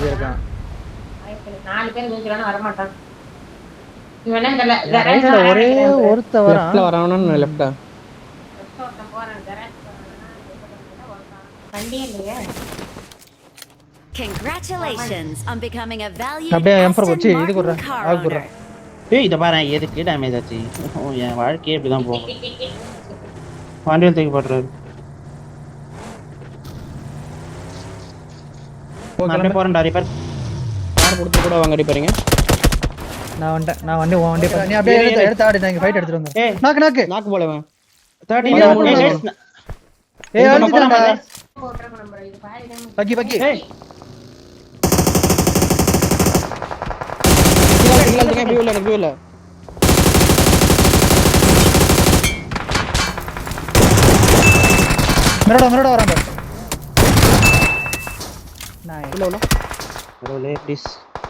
இருக்கான். 4 பேர் தூக்கிறானே வர மாட்டான். இவனே இல்ல ரைட்ல ஒரே ஒருத்த வரான். லெஃப்ட்ல வரவனா லெஃப்ட்டா. ஒருத்தன் போறான் கராஜ் போறானா வண்டியே இல்லையே. Congratulations on becoming a valued அப்படியே M4 Aston வச்சு இது குறா. Martin car ஆகு குறா. owner. ஏய் இத பாரு எதுக்கு டேமேஜ் ஆச்சு. என் வாழ்க்கையே இப்படி தான் போகும். வண்டியை தூக்கி போடுறாரு. நான் போறேன்டா ரிப்பேர். கார் கொடுத்து கூட வாங்க அடிப்பறீங்க. நான் வண்டி வண்டி நீ அப்படியே எடுத்து ஆடு நான் இங்க ஃபைட் எடுத்துட்டு வந்தேன். ஏய் நாக்கு போலவன் 13 ஏய் அடிச்சுடா. போட்றேன் நம்பர் இது பாதி பக்கி பக்கி. ஏய் இல்ல வியூ இல்ல. மிரடா வராங்க. நைஸ். இல்ல ப்ரோலே ப்ளீஸ்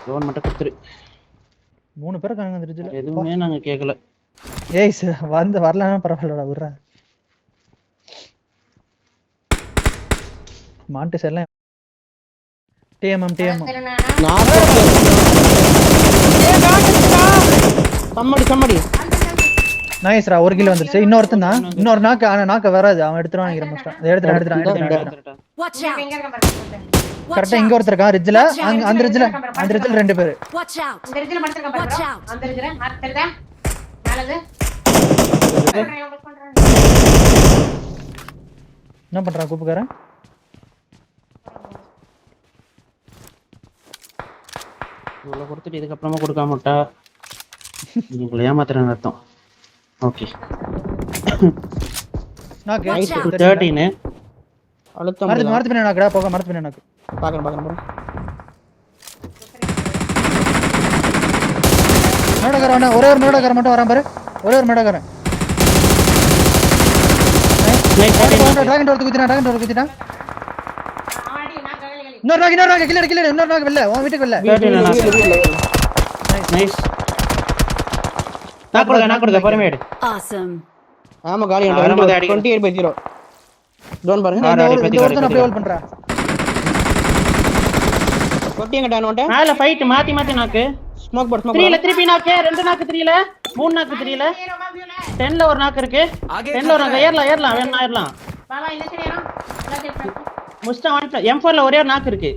லோன் மட்டும் கொடுத்துரு. 3 பேர் காணங்க அந்த ரிட்ஜ்ல. எதுவுமே நாங்க கேக்கல. ஏய் வரலனா பரவாயில்லடா விடுறா. மாண்டஸ் எல்லாம் டிஎம்எம் சம்மடி நைஸ்ரா. 1 கில் வந்துருச்சு. இன்னொருத்தன் தான். இன்னொரு நாக்க வராது. அவன் எடுத்துறான் நினைக்கிறேன் மோஸ்டா. எடுத்துறான். Watch out. இங்க இருக்க பாருங்க. கரெக்ட்டா இங்க ஒருத்தர் இருக்கான் ரிட்ஜ்ல. அந்த ரிட்ஜ்ல 2 பேர். Watch out. இந்த ரிட்ஜ்ல படுத்துக்க பாருங்க. அந்த ரிட்ஜ்ல மார்க் தெரியுதா? நாலது. என்ன பண்றான் கூப்புக்காரன்? இவ்வளவு கொடுத்துட்டு இதுக்கு அப்புறமா கொடுக்காம விட்டா நீங்க ஏமாத்துறேன்னு அர்த்தம். ஓகே நாக்கு 13 அழுத்தம் மரத்து பின்ன நாக்குடா. போக மரத்து பின்ன நாக்கு. பாக்குறேன். மேடகாரன் ஒரே ஒரு மேடகாரன் மட்டும் வரான் பாரு. ஒரே ஒரு மேடகாரன். Dragon door குத்திட்டான். ஆடி நான் கலகலி. இன்னொரு நாக்கு கில்லர் இன்னொரு நாக்கு வெல்ல. உன் வீட்டுக்கு வெல்ல. நைஸ். நான் கொடுங்க பொறுமையா எடு. Awesome. ஆமா காலி வரும்போது அடிக்க. 28/0 டோன் பாருங்க. இந்த ஒருத்தன் அப்படியே ஹோல்ட் பண்றா. கொட்டிங்க டான் ஓட்ட மேல ஃபைட் மாத்தி நாக்கு. ஸ்மோக் போட் 3ல திருப்பி நாக்கு. 2 நாக்கு 3ல 3 நாக்கு 3ல 10ல ஒரு நாக்கு இருக்கு. 10ல ஒரு நாக்கு ஏறலாம் வேணா ஏறலாம். பாபா இந்த சைடு ஏறோம். எல்லாம் செட் பண்ணு. முஸ்டா M4ல ஒரே ஒரு நாக்கு இருக்கு.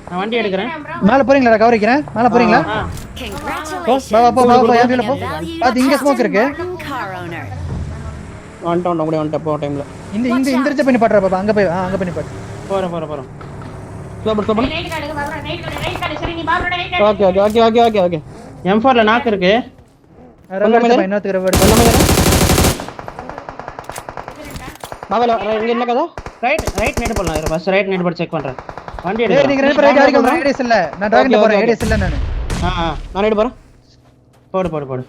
நான் வண்டி எடுக்கிறேன். மேல போறீங்களா? கவர் வைக்கிறேன். மேல போறீங்களா? Congratulations. போ என் வீட்ல போ. அது இங்க ஸ்மோக் இருக்கு. Car owner. வந்துட்டோம் போ டைம்ல இந்த ரிட்ஜ் பண்ணி பாட்றா பாப்பா. அங்க பண்ணி பாட்டு. போறேன். Slow right card Baba right card சரி நீ பாபா ரைட் கார்டு. ஓகே M4ல நாக்கு இருக்கு. இன்னொருத்தர் மாவல இங்க என்ன கதை? ரைட் நேட் போடலாம். ஃபர்ஸ்ட் ரைட் நேட் போட்டு செக் பண்றேன். வண்டி ஏய் எடுங்க. நீங்க ரெண்டு பேரும் ரைட் அடிக்க ஏடிஎஸ் இல்ல. நான் டிராகன்ல போறேன். ஏடிஎஸ் இல்ல நானு. நான் ரைட் போறேன். போடு.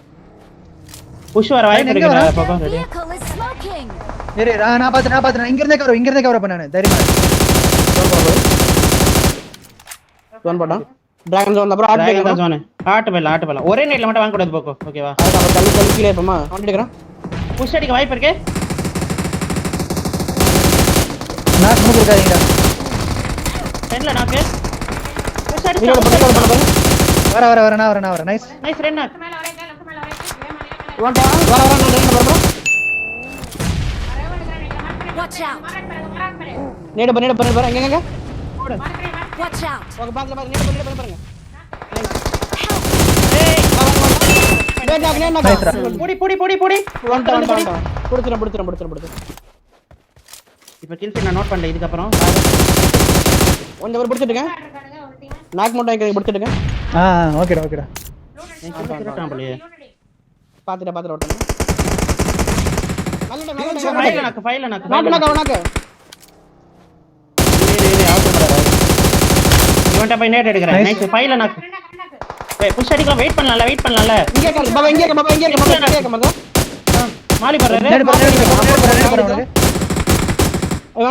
புஷ் வர வாய்ப்பு இருக்கு. பாப்பா ரெடி. Vehicle is smoking. ஏய் நான் பாத்து இங்க இருந்தே கவர் பண்ணானே. தைரியமா டோன் போடா. டிராகன் ஜோன் அப்புறம் டிராகன் ஜோன். ஆட்டு போலாம். ஒரே நேட்ல மட்டும் வாங்க கூடாது போக்கோ. ஓகேவா? அதுக்கு அப்புறம் தள்ளி கீழே போமா. வண்டி எடுக்கறேன். புஷ் அடிக்க வாய்ப்பு இருக்கு. நான் ஸ்மோக் இருக்காதீங்க. 10ல நாக்கு. புஷ் அடிச்சு ரீலோட் பண்ண பாரு. வர நான் நைஸ். நைஸ் ரெண்டு நாக்கு. மேல வரேன் லெஃப்ட் மேல வரேன். வர நான் ரெண்டு வரேன். Watch out. நேடு பாரு எங்க Watch out. உங்க பாக்கல பாரு நேடு பாருங்க. ஏய் நேடு பொடி. வந்துட்டேன். புடிச்சிரேன். இப்போ கில் ஃபீட் நான் நோட் பண்ணல. இதுக்கு அப்புறம் ஒன் ஒரு புடிச்சிடுங்க. நாக் மட்டும் இங்க புடிச்சிடுங்க. ஓகேடா. திருட்டான் போலயே. பாத்துட்டு ஓட்டணும். ஃபைல்ல நாக்கு. நாக்கு. இவன்ட்ட போய் நேட் எடுக்கறேன். நைஸ் ஃபைல்ல நாக்கு. ஏய் புஷ் அடிக்கலாம். வெயிட் பண்ணலாம்ல. இங்க இருக்க பாபா. மாலி பண்றாரு. நேடு பாரு.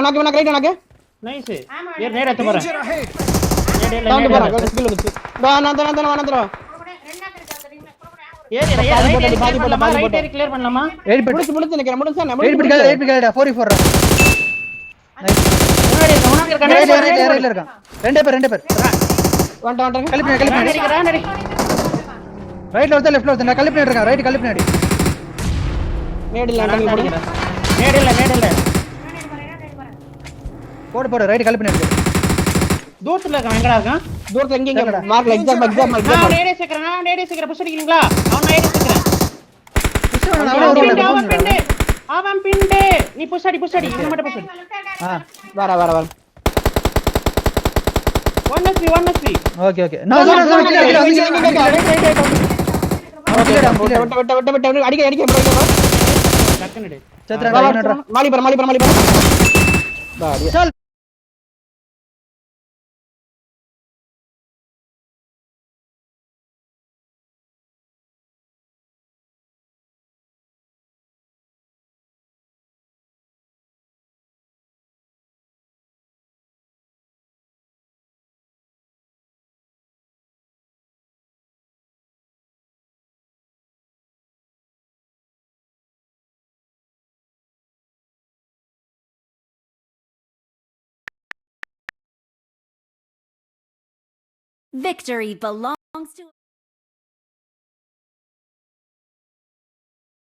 நாக்கு ரைட் நாக்கு. நைஸ். நேட் எடுத்து போறேன். டவுன் போறேன். ஸ்கில் வந்துச்சு. நான் ஏறி ரைட் கிளியர் பண்ணலாமா? முடிச்சு நிக்கிறேன். முடிச்சா 8 பிட் 44 நைஸ். முன்னாடி நாக்கு இருக்கா ரைட்ல இருக்கான். ரெண்டே பேர் வந்துட்டேன் கழிப்பு ரைட்ல ஒருத்தன் லெஃப்ட்ல ஒருத்தன் கழிப்பு இருக்கான். ரைட் கழிப்பு நாடி நேடு இல்ல நீங்க போடுங்க நேடு இல்ல போடு ரைட் கழிப்பு நாடி தூரத்துல இருக்கான் எங்கடா இருக்கான் தூரத்துல எங்க மார்க்ல எக்ஸாம் நான் நேடே சேக்கறேன் புஷ் அடிக்கிறீங்களா அவன் நேடே சேக்கறேன் அவன் பிண்டு நீ புஷ் அடி இங்க மட்டும் புஷ் அடி வர 1 HP ஓகே நான் அடிக்க டக்குனு செத்ரா மாலி பர चल Victory belongs to